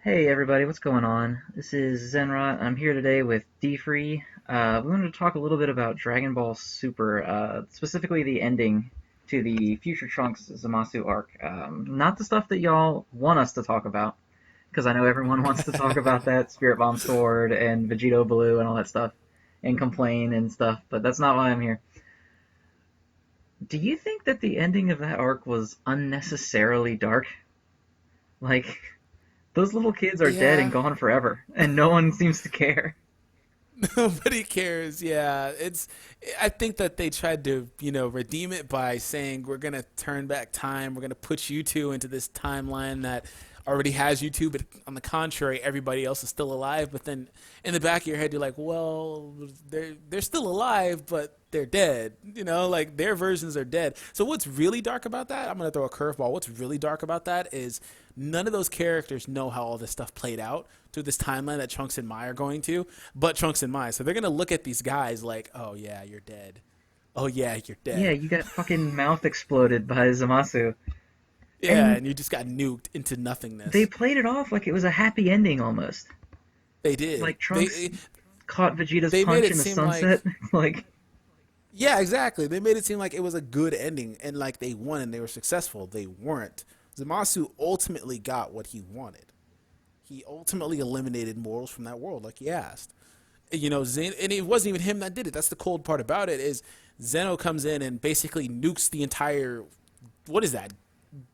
Hey everybody, what's going on? This is Zenrot. I'm here today with D-Free. We wanted to talk a little bit about Dragon Ball Super, specifically the ending to the Future Trunks Zamasu arc. Not the stuff that y'all want us to talk about, because I know everyone wants to talk about that Spirit Bomb Sword and Vegito Blue and all that stuff, and complain and stuff, but that's not why I'm here. Do you think that the ending of that arc was unnecessarily dark? Like, those little kids are dead and Yeah, gone forever, and no one seems to care. nobody cares. Yeah, it's. I think that they tried to, redeem it by saying we're gonna turn back time. We're gonna put you two into this timeline that already has you two, but on the contrary, everybody else is still alive. But then in the back of your head, you're like, well, they're still alive, but they're dead. Like their versions are dead. So what's really dark about that? I'm gonna throw a curveball. What's really dark about that is none of those characters know how all this stuff played out through this timeline that Trunks and Mai are going to, but Trunks and Mai. So they're gonna look at these guys like, oh yeah, you're dead. Oh yeah, you're Yeah, dead. you got fucking mouth exploded by Zamasu. Yeah, And and you just got nuked into they nothingness. played it off like it was a happy ending almost. They did. Like Trunks They caught Vegeta's they made punch it in the seem sunset. like Like, yeah, exactly. They made it seem like it was a good ending and like they won and they were successful. They weren't. Zamasu ultimately got what he wanted. He ultimately eliminated mortals from that world, like he asked. And it wasn't even him that did it. That's the cold part about it is Zeno comes in and basically nukes the entire. What is that?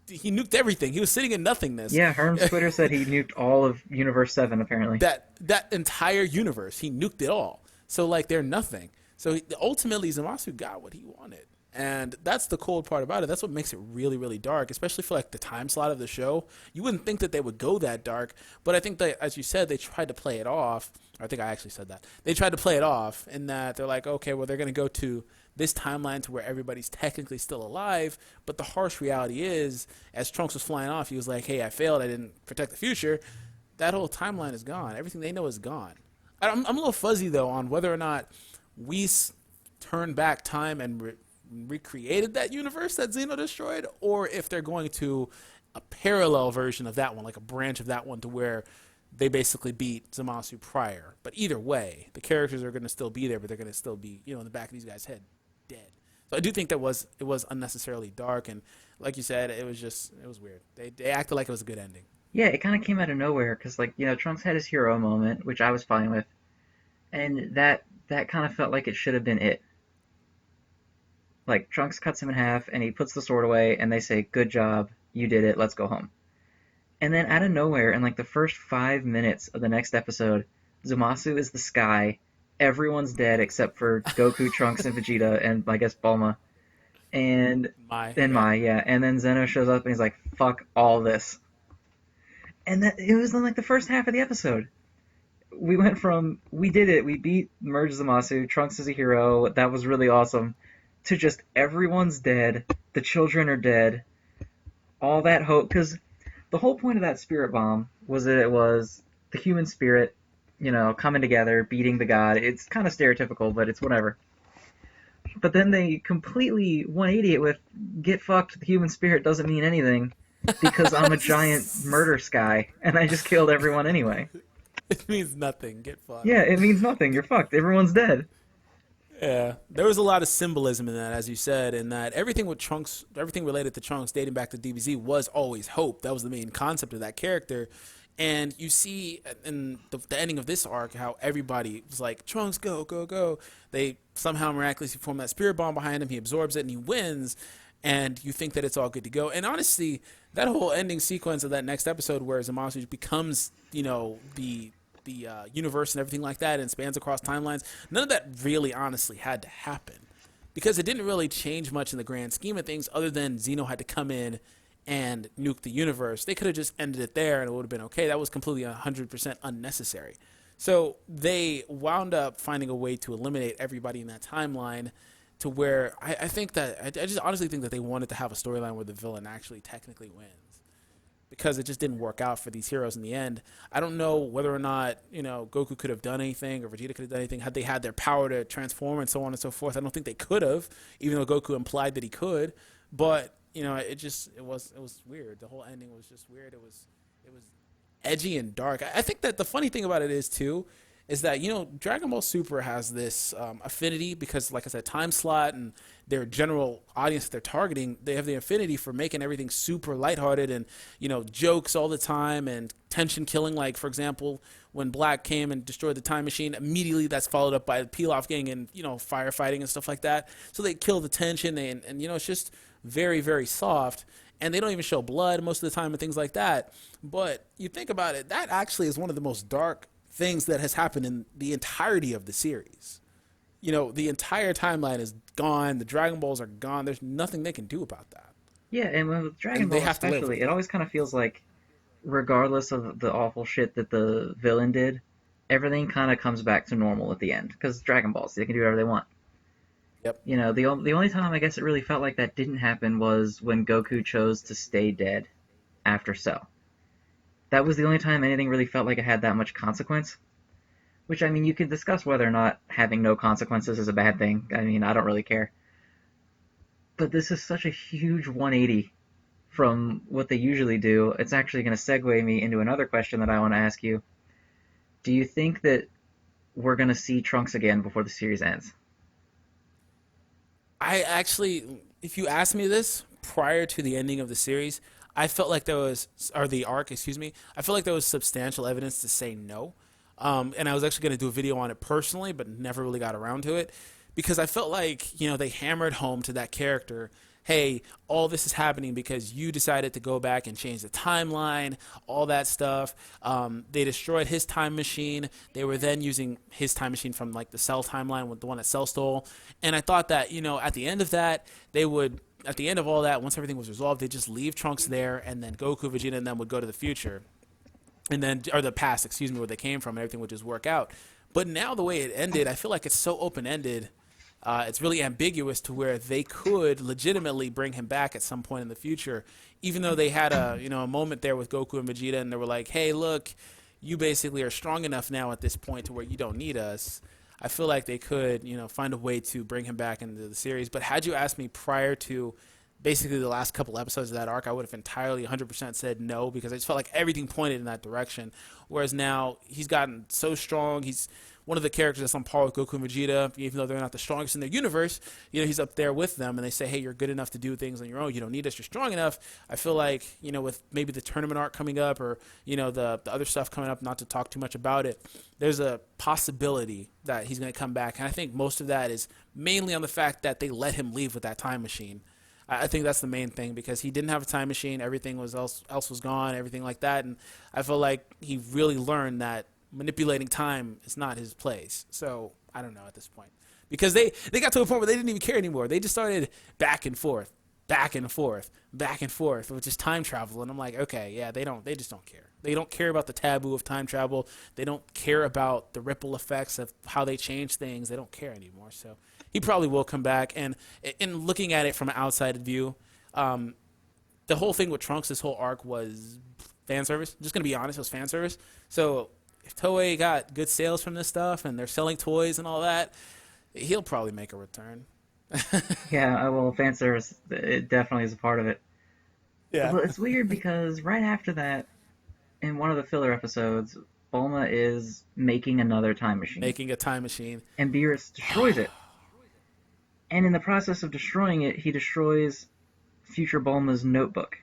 He nuked everything. He was sitting in nothingness. yeah, Herm's Twitter said he nuked all of Universe 7, apparently. That entire universe, he nuked it all. So like they're nothing. So ultimately, Zamasu got what he wanted, and that's the cold part about it. That's what makes it really, really dark, especially for like the time slot of the show. You wouldn't think that they would go that dark, but I think that, as you said, they tried to play it off. I think I actually said that they tried to play it off in that they're like, okay, well, they're going to go to this timeline to where everybody's technically still alive, but the harsh reality is, as Trunks was flying off, he was like, "Hey, I failed. I didn't protect the future." That whole timeline is gone. Everything they know is gone. I'm a little fuzzy though on whether or not Whis turned back time and recreated that universe that Xeno destroyed, or if they're going to a parallel version of that one, like a branch of that one, to where they basically beat Zamasu prior. But either way, the characters are going to still be there, but they're going to still be, in the back of these guys' head, dead. So I do think that it was unnecessarily dark, and like you said, it was weird. They acted like it was a good ending. Yeah, it kind of came out of nowhere because, like, Trunks had his hero moment, which I was fine with, and that kind of felt like it should have been it. Like, Trunks cuts him in half, and he puts the sword away, and they say, "Good job, you did it. Let's go home." And then out of nowhere, in like the first 5 minutes of the next episode, Zamasu is the sky. Everyone's dead except for Goku, Trunks, and Vegeta, and I guess Bulma. And My then yeah. Mai, yeah. And then Zeno shows up and he's like, "Fuck all this." And that it was in like the first half of the episode. We went from we did it, we beat Merge Zamasu, Trunks is a hero, that was really awesome, to just everyone's dead, the children are dead, all that hope. Because the whole point of that spirit bomb was that it was the human spirit, coming together, beating the god. It's kind of stereotypical, but it's whatever. But then they completely 180 it with get fucked. The human spirit doesn't mean anything because I'm a giant murder sky and I just killed everyone anyway. It means nothing. Get Yeah, fucked. it means nothing. You're fucked. Everyone's dead. Yeah, there was a lot of symbolism in that, as you said, in that everything with Trunks, everything related to Trunks, dating back to DBZ, was always hope. That was the main concept of that character, and you see in the ending of this arc how everybody was like, "Trunks, go, go, go!" They somehow miraculously form that spirit bomb behind him. He absorbs it and he wins, and you think that it's all good to go. And honestly, that whole ending sequence of that next episode where Zamasu becomes, the universe and everything like that and spans across timelines, none of that really honestly had to happen because it didn't really change much in the grand scheme of things other than Xeno had to come in and nuke the universe. They could have just ended it there and it would have been okay. That was completely 100% unnecessary. So they wound up finding a way to eliminate everybody in that timeline to where I think that I just honestly think that they wanted to have a storyline where the villain actually technically wins because it just didn't work out for these heroes in the end. I don't know whether or not Goku could have done anything or Vegeta could have done anything had they had their power to transform and so on and so forth. I don't think they could have, even though Goku implied that he could. But it was weird. The whole ending was just weird. It was edgy and dark. I think that the funny thing about it is too, is that Dragon Ball Super has this affinity because, like I said, time slot and their general audience that they're targeting, they have the affinity for making everything super lighthearted and jokes all the time and tension killing. Like for example, when Black came and destroyed the time machine, immediately that's followed up by the Pilaf gang and firefighting and stuff like that. So they kill the tension and it's just very very soft. And they don't even show blood most of the time and things like that. But you think about it, that actually is one of the most dark things that has happened in the entirety of the series. The entire timeline is gone. The Dragon Balls are gone. There's nothing they can do about that. Yeah, and with Dragon And they Ball have to live with especially, it it. always kind of feels like, regardless of the awful shit that the villain did, everything kind of comes back to normal at the end. Because Dragon Balls, they can do whatever they want. Yep. The only time I guess it really felt like that didn't happen was when Goku chose to stay dead after Cell. That was the only time anything really felt like it had that much consequence. Which, I mean, you can discuss whether or not having no consequences is a bad thing. I mean, I don't really care. But this is such a huge 180 from what they usually do. It's actually going to segue me into another question that I want to ask you. Do you think that we're going to see Trunks again before the series ends? I actually, if you asked me this prior to the ending of the series, I felt like there was, or the arc, excuse me, I felt like there was substantial evidence to say no. And I was actually going to do a video on it personally, but never really got around to it because I felt like, they hammered home to that character, hey, all this is happening because you decided to go back and change the timeline, all that stuff. They destroyed his time machine. They were then using his time machine from like the Cell timeline, with the one that Cell stole. And I thought that, at the end of that, they would, at the end of all that, once everything was resolved, they'd just leave Trunks there, and then Goku, Vegeta, and them would go to the future, and then, or the past, excuse me, where they came from, and everything would just work out. But now the way it ended, I feel like it's so open ended. It's really ambiguous to where they could legitimately bring him back at some point in the future, even though they had a moment there with Goku and Vegeta, and they were like, "Hey, look, you basically are strong enough now at this point to where you don't need us." I feel like they could find a way to bring him back into the series. But had you asked me prior to basically the last couple episodes of that arc, I would have entirely 100% said no because I just felt like everything pointed in that direction. Whereas now he's gotten so strong. He's one of the characters that's on par with Goku and Vegeta, even though they're not the strongest in their universe. He's up there with them, and they say, "Hey, you're good enough to do things on your own. You don't need us. You're strong enough." I feel like with maybe the tournament arc coming up, or the other stuff coming up, not to talk too much about it, there's a possibility that he's going to come back, and I think most of that is mainly on the fact that they let him leave with that time machine. I think that's the main thing because he didn't have a time machine. Everything else was gone, everything like that, and I feel like he really learned that manipulating time is not his place. So I don't know at this point because they got to a point where they didn't even care anymore. They just started back and forth, back and forth, back and forth, which is time travel. And I'm like, okay, yeah, they just don't care. They don't care about the taboo of time travel. They don't care about the ripple effects of how they change things. They don't care anymore. So he probably will come back. And in looking at it from an outside view, the whole thing with Trunks, this whole arc was fan service. I'm just gonna be honest, it was fan service. So if Toei got good sales from this stuff and they're selling toys and all that, he'll probably make a return. Yeah, well, fan service, it definitely is a part of it. Yeah. But it's weird because right after that, in one of the filler episodes, Bulma is making another time machine, Making a time machine. and Beerus destroys it. And in the process of destroying it, he destroys future Bulma's notebook,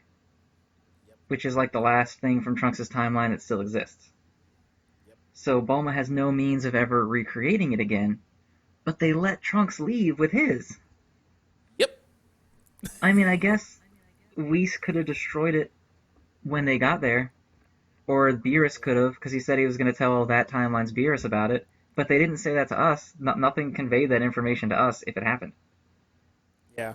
Yep. which is like the last thing from Trunks' timeline that still exists. Yep. So Bulma has no means of ever recreating it again, but they let Trunks leave with his. Yep. I mean, I guess Whis could have destroyed it when they got there, or Beerus could have, because he said he was going to tell that timeline's Beerus about it, but they didn't say that to us. Nothing conveyed that information to us if it happened. Yeah.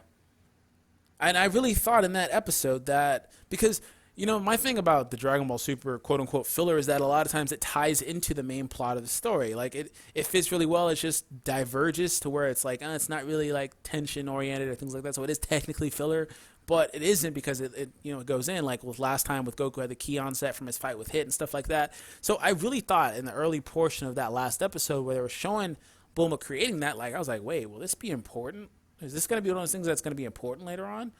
And I really thought in that episode that because my thing about the Dragon Ball Super quote unquote filler is that a lot of times it ties into the main plot of the story. Like it fits really well. It just diverges to where it's like it's not really like tension oriented or things like that. So it is technically filler, but it isn't because it goes in like with last time with Goku had the key on set from his fight with Hit and stuff like that. So I really thought in the early portion of that last episode where they were showing Bulma creating that, like I was like, wait, will this be important? Is this going to be one of those things that's going to be important later on?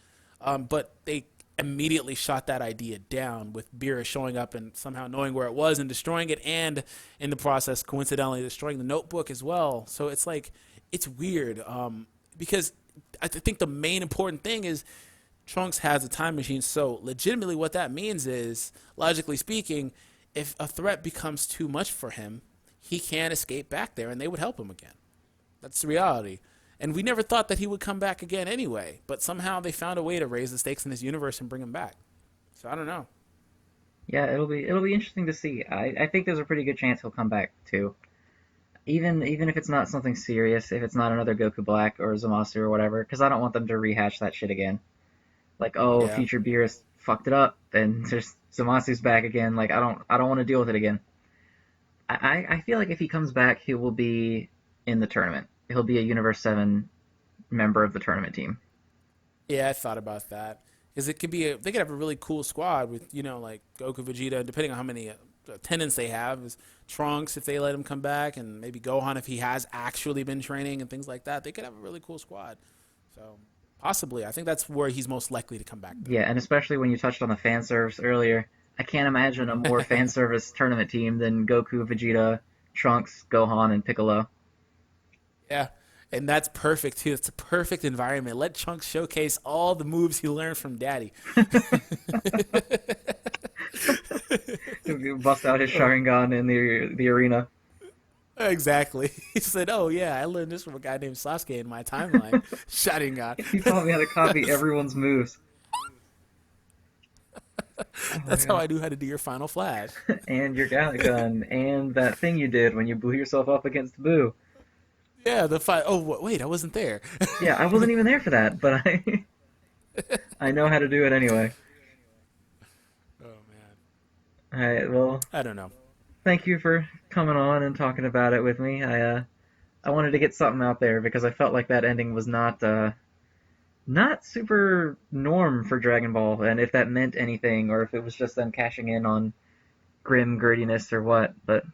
But they immediately shot that idea down with Beerus showing up and somehow knowing where it was and destroying it, and in the process, coincidentally, destroying the notebook as well. So it's like, it's weird, because think the main important thing is Trunks has a time machine. So legitimately, what that means is, logically speaking, if a threat becomes too much for him, he can't escape back there, and they would help him again. That's the reality. And we never thought that he would come back again anyway. But somehow they found a way to raise the stakes in this universe and bring him back. So I don't know. Yeah, it'll be interesting to see. I think there's a pretty good chance he'll come back too. Even if it's not something serious, if it's not another Goku Black or Zamasu or whatever, because I don't want them to rehash that shit again. Like, oh, Yeah. future Beerus fucked it up, and there's Zamasu's back again. Like, I don't want to deal with it again. I feel like if he comes back, he will be in the tournament. He'll be a Universe 7 member of the tournament team. Yeah, I thought about that. Because it could be, they could have a really cool squad with, like Goku, Vegeta, depending on how many attendants they have, is Trunks if they let him come back, and maybe Gohan if he has actually been training and things like that. They could have a really cool squad. So possibly, I think that's where he's most likely to come back, Yeah, and especially when you touched on the fan service earlier, I can't imagine a more though. fan service tournament team than Goku, Vegeta, Trunks, Gohan, and Piccolo. Yeah. And that's perfect too. It's a perfect environment. Let Trunks showcase all the moves he learned from Daddy. He'll bust out his Sharingan in the arena. Exactly. He said, "Oh yeah, I learned this from a guy named Sasuke in my timeline." Sharingan. He taught me how to copy everyone's moves. Oh my That's how god. I knew how to do your final flash. And your Gallic gun, and that thing you did when you blew yourself up against Boo. Yeah, the fight. Oh wait, I wasn't there. Yeah, I wasn't even there for that, but I know how to do it anyway. Oh man, Alright, well, I don't know. thank you for coming on and talking about it with me. I wanted to get something out there because I felt like that ending was not super norm for Dragon Ball, and if that meant anything, or if it was just them cashing in on grim grittiness or what. But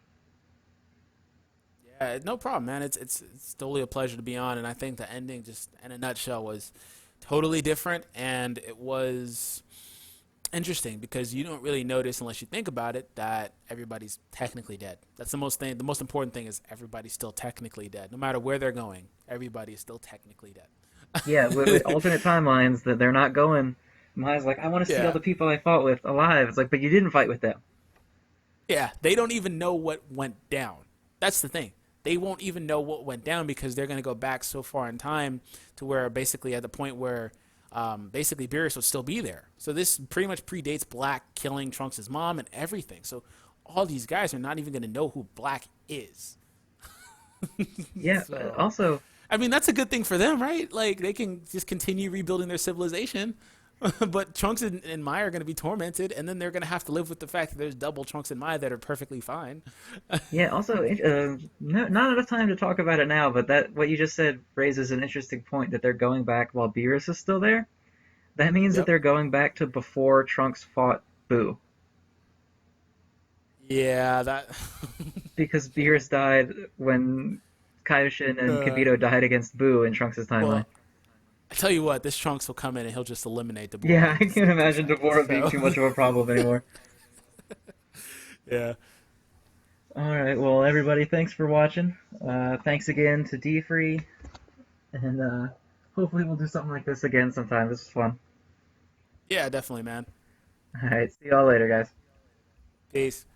Yeah, no problem, man. It's totally a pleasure to be on, and I think the ending, just in a nutshell, was totally different, and it was interesting because you don't really notice unless you think about it that everybody's technically dead. That's the most thing. The most important thing is everybody's still technically dead, no matter where they're going. Everybody is still technically yeah, with dead. alternate timelines that they're not going. Maya's like, I want to see all Yeah, the people I fought with alive. It's like, but you didn't fight with them. yeah. They don't even know what went down. That's the thing. They won't even know what went down because they're going to go back so far in time to where basically at the point where basically Beerus will still be there. So this pretty much predates Black killing Trunks' mom and everything. So all these guys are not even going to know who Black is. Yeah. So Also, I mean, that's a good thing for them, right? Like they can just continue rebuilding their civilization. But Trunks and Mai are going to be tormented, and then they're going to have to live with the fact that there's double Trunks and Mai that are perfectly fine. yeah. Also, not enough time to talk about it now, but that what you just said raises an interesting point that they're going back while Beerus is still there. That means that Yep. they're going back to before Trunks fought Boo, Yeah, that. because Beerus died when Kaioshin and uh, Kibito died against Boo in Trunks' timeline. well, I tell you what, this Trunks will come in and he'll just eliminate Deborah Yeah, in I just can't like 2 imagine seconds. Deborah being So, too much of a problem anymore. yeah. All right, well, everybody, thanks for watching. Thanks again to D Free, and hopefully we'll do something like this again sometime. This was fun. Yeah, definitely, man. All right, see y'all later, guys. Peace.